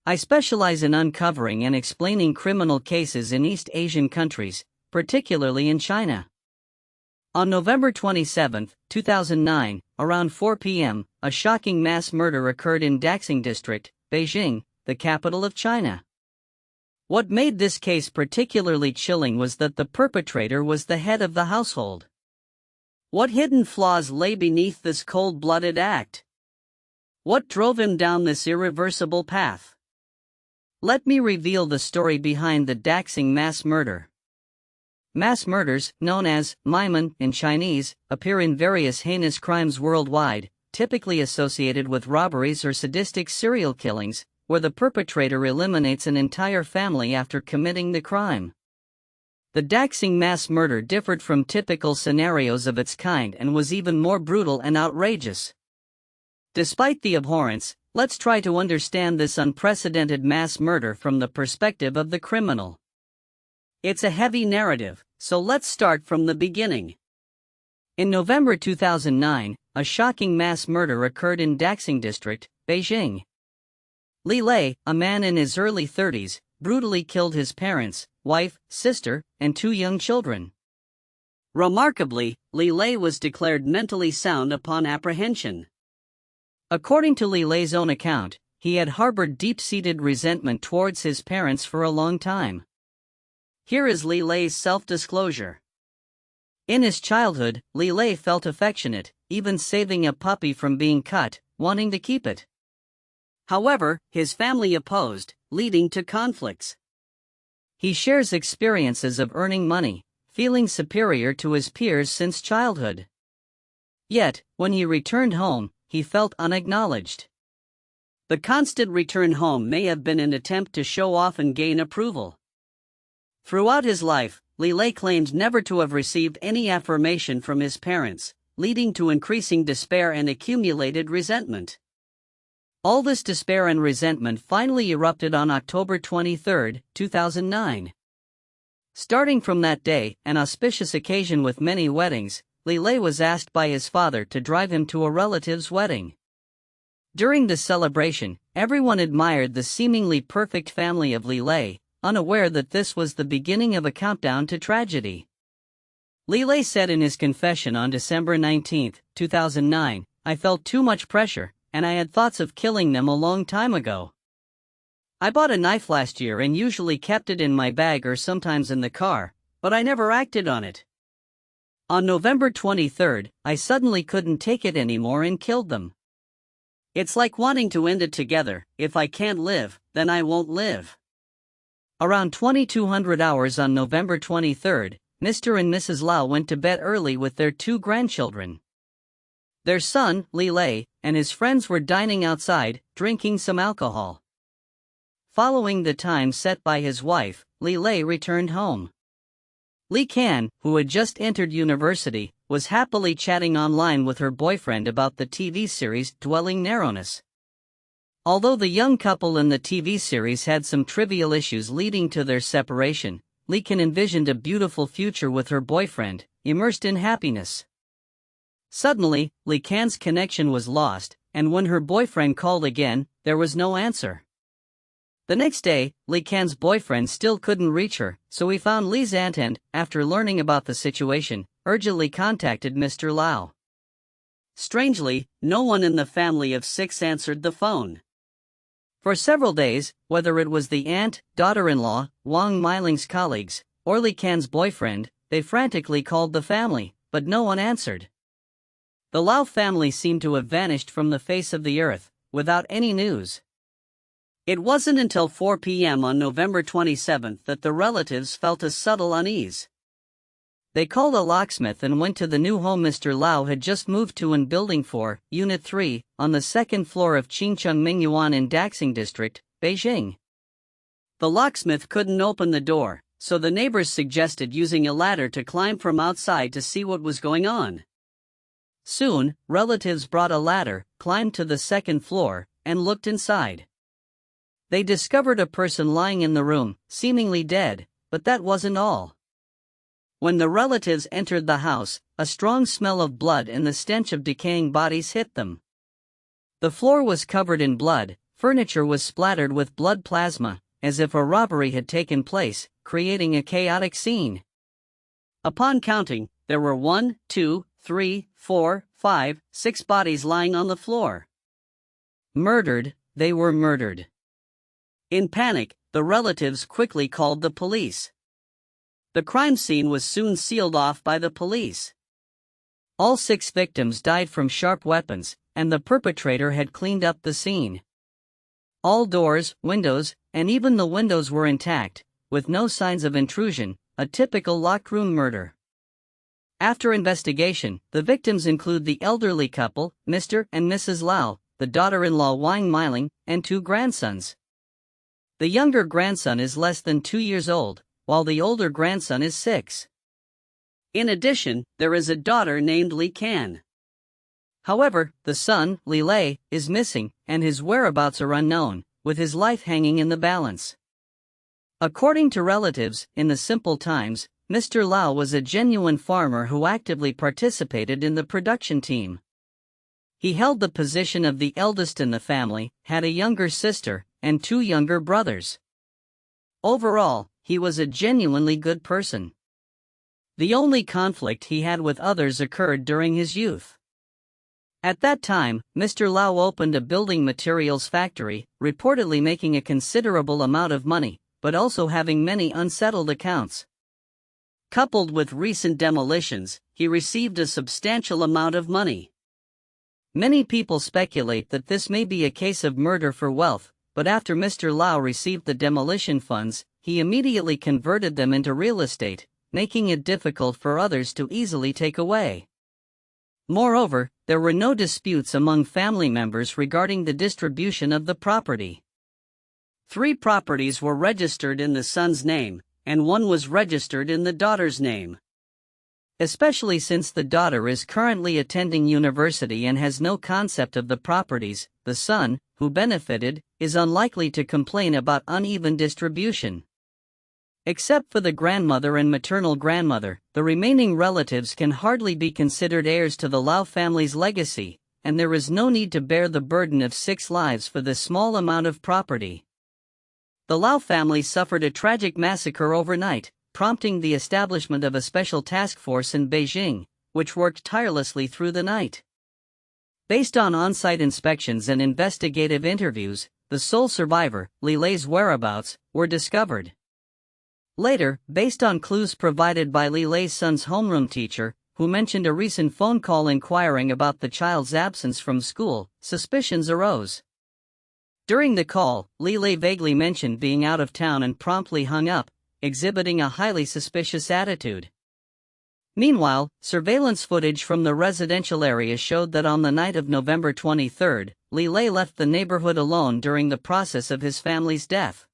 I specialize in uncovering and explaining criminal cases in East Asian countries, particularly in China. On November 27, 2009, around 4 p.m., a shocking mass murder occurred in Daxing District, Beijing, the capital of China. What made this case particularly chilling was that the perpetrator was the head of the household. What hidden flaws lay beneath this cold-blooded act? What drove him down this irreversible path? Let me reveal the story behind the Daxing mass murder. Mass murders, known as manhunt in Chinese, appear in various heinous crimes worldwide, typically associated with robberies or sadistic serial killings, where the perpetrator eliminates an entire family after committing the crime. The Daxing mass murder differed from typical scenarios of its kind and was even more brutal and outrageous. Despite the abhorrence, let's try to understand this unprecedented mass murder from the perspective of the criminal. It's a heavy narrative, so let's start from the beginning. In November 2009, a shocking mass murder occurred in Daxing District, Beijing. Li Lei, a man in his early 30s, brutally killed his parents, wife, sister, and 2 young children. Remarkably, Li Lei was declared mentally sound upon apprehension. According to Li Lei's own account, he had harbored deep-seated resentment towards his parents for a long time. Here is Li Lei's self-disclosure. In his childhood, Li Lei felt affectionate, even saving a puppy from being cut, wanting to keep it. However, his family opposed, leading to conflicts. He shares experiences of earning money, feeling superior to his peers since childhood. Yet, when he returned home, he felt unacknowledged. The constant return home may have been an attempt to show off and gain approval. Throughout his life, Li Lei claimed never to have received any affirmation from his parents, leading to increasing despair and accumulated resentment. All this despair and resentment finally erupted on October 23, 2009. Starting from that day, an auspicious occasion with many weddings, Li Lei was asked by his father to drive him to a relative's wedding. During the celebration, everyone admired the seemingly perfect family of Li Lei, unaware that this was the beginning of a countdown to tragedy. Li Lei said in his confession on December 19, 2009, "I felt too much pressure, and I had thoughts of killing them a long time ago. I bought a knife last year and usually kept it in my bag or sometimes in the car, but I never acted on it. On November 23, I suddenly couldn't take it anymore and killed them. It's like wanting to end it together. If I can't live, then I won't live." Around 2200 hours on November 23, Mr. and Mrs. Lau went to bed early with their 2 grandchildren. Their son, Li Lei, and his friends were dining outside, drinking some alcohol. Following the time set by his wife, Li Lei returned home. Li Can, who had just entered university, was happily chatting online with her boyfriend about the TV series Dwelling Narrowness. Although the young couple in the TV series had some trivial issues leading to their separation, Li Can envisioned a beautiful future with her boyfriend, immersed in happiness. Suddenly, Li Can's connection was lost, and when her boyfriend called again, there was no answer. The next day, Li Can's boyfriend still couldn't reach her, so he found Li's aunt and, after learning about the situation, urgently contacted Mr. Lau. Strangely, no one in the family of 6 answered the phone. For several days, whether it was the aunt, daughter-in-law, Wang Meiling's colleagues, or Li Can's boyfriend, they frantically called the family, but no one answered. The Lau family seemed to have vanished from the face of the earth, without any news. It wasn't until 4 p.m. on November 27 that the relatives felt a subtle unease. They called a locksmith and went to the new home Mr. Lau had just moved to in Building 4, Unit 3, on the 2nd floor of Qingcheng Mingyuan in Daxing District, Beijing. The locksmith couldn't open the door, so the neighbors suggested using a ladder to climb from outside to see what was going on. Soon, relatives brought a ladder, climbed to the 2nd floor, and looked inside. They discovered a person lying in the room, seemingly dead, but that wasn't all. When the relatives entered the house, a strong smell of blood and the stench of decaying bodies hit them. The floor was covered in blood, furniture was splattered with blood plasma, as if a robbery had taken place, creating a chaotic scene. Upon counting, there were 1, 2, 3, 4, 5, 6 bodies lying on the floor. Murdered, they were murdered. In panic, the relatives quickly called the police. The crime scene was soon sealed off by the police. All 6 victims died from sharp weapons, and the perpetrator had cleaned up the scene. All doors, windows, and even the windows were intact, with no signs of intrusion, a typical locked room murder. After investigation, the victims include the elderly couple, Mr. and Mrs. Lau, the daughter-in-law Wang Miling, and 2 grandsons. The younger grandson is less than 2 years old, while the older grandson is 6. In addition, there is a daughter named Li Can. However, the son, Li Lei, is missing, and his whereabouts are unknown, with his life hanging in the balance. According to relatives, in the simple times, Mr. Lau was a genuine farmer who actively participated in the production team. He held the position of the eldest in the family, had a younger sister, and 2 younger brothers. Overall, he was a genuinely good person. The only conflict he had with others occurred during his youth. At that time, Mr. Lau opened a building materials factory, reportedly making a considerable amount of money, but also having many unsettled accounts. Coupled with recent demolitions, he received a substantial amount of money. Many people speculate that this may be a case of murder for wealth, but after Mr. Lau received the demolition funds, he immediately converted them into real estate, making it difficult for others to easily take away. Moreover, there were no disputes among family members regarding the distribution of the property. 3 properties were registered in the son's name, and 1 was registered in the daughter's name. Especially since the daughter is currently attending university and has no concept of the properties, the son, who benefited, is unlikely to complain about uneven distribution. Except for the grandmother and maternal grandmother, the remaining relatives can hardly be considered heirs to the Lau family's legacy, and there is no need to bear the burden of 6 lives for this small amount of property. The Lau family suffered a tragic massacre overnight, prompting the establishment of a special task force in Beijing, which worked tirelessly through the night. Based on on-site inspections and investigative interviews, the sole survivor, Li Lei's whereabouts, were discovered. Later, based on clues provided by Li Lei's son's homeroom teacher, who mentioned a recent phone call inquiring about the child's absence from school, suspicions arose. During the call, Li Lei vaguely mentioned being out of town and promptly hung up, exhibiting a highly suspicious attitude. Meanwhile, surveillance footage from the residential area showed that on the night of November 23, Li Lei left the neighborhood alone during the process of his family's death.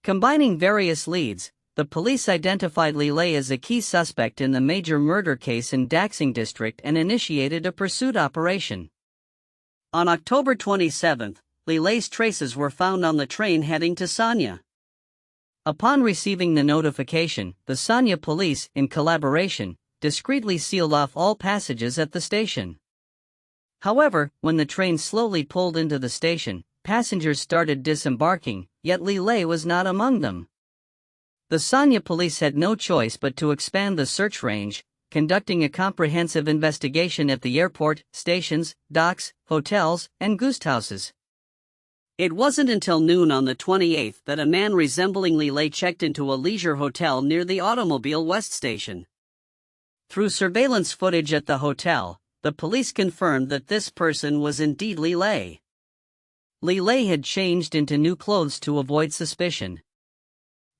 Combining various leads, the police identified Li Lei as a key suspect in the major murder case in Daxing District and initiated a pursuit operation. On October 27, Li Lei's traces were found on the train heading to Sanya. Upon receiving the notification, the Sanya police, in collaboration, discreetly sealed off all passages at the station. However, when the train slowly pulled into the station, passengers started disembarking, yet Li Lei was not among them. The Sanya police had no choice but to expand the search range, conducting a comprehensive investigation at the airport, stations, docks, hotels, and guest houses. It wasn't until noon on the 28th that a man resembling Li Lei checked into a leisure hotel near the Automobile West station. Through surveillance footage at the hotel, the police confirmed that this person was indeed Li Lei. Li Lei had changed into new clothes to avoid suspicion.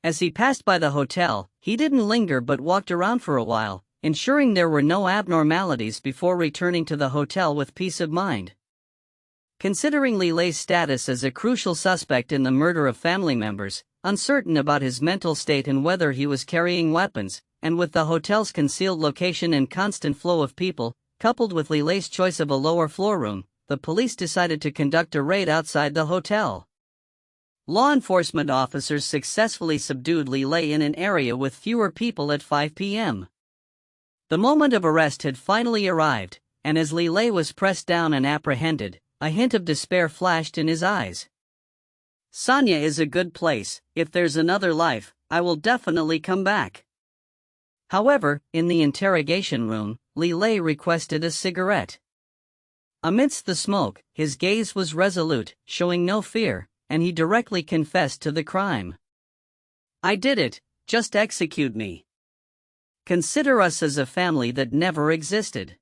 As he passed by the hotel, he didn't linger but walked around for a while, ensuring there were no abnormalities before returning to the hotel with peace of mind. Considering Li Lei's status as a crucial suspect in the murder of family members, uncertain about his mental state and whether he was carrying weapons, and with the hotel's concealed location and constant flow of people, coupled with Li Lei's choice of a lower floor room, the police decided to conduct a raid outside the hotel. Law enforcement officers successfully subdued Li Lei in an area with fewer people at 5 p.m. The moment of arrest had finally arrived, and as Li Lei was pressed down and apprehended, a hint of despair flashed in his eyes. Sanya is a good place. If there's another life, I will definitely come back. However, in the interrogation room, Li Lei requested a cigarette. Amidst the smoke, his gaze was resolute, showing no fear, and he directly confessed to the crime. I did it, just execute me. Consider us as a family that never existed.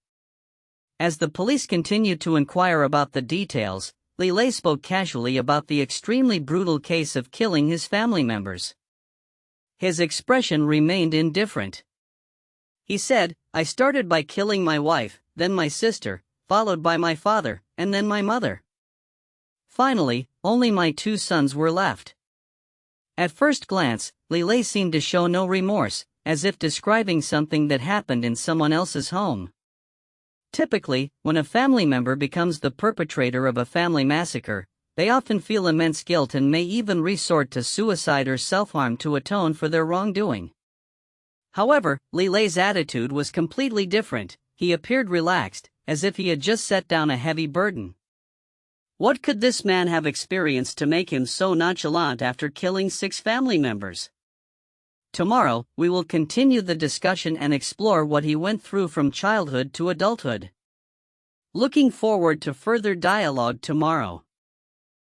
As the police continued to inquire about the details, Li Lei spoke casually about the extremely brutal case of killing his family members. His expression remained indifferent. He said, I started by killing my wife, then my sister, followed by my father, and then my mother. Finally, only my 2 sons were left. At first glance, Li Lei seemed to show no remorse, as if describing something that happened in someone else's home. Typically, when a family member becomes the perpetrator of a family massacre, they often feel immense guilt and may even resort to suicide or self-harm to atone for their wrongdoing. However, Li Lei's attitude was completely different. He appeared relaxed, as if he had just set down a heavy burden. What could this man have experienced to make him so nonchalant after killing 6 family members? Tomorrow, we will continue the discussion and explore what he went through from childhood to adulthood. Looking forward to further dialogue tomorrow.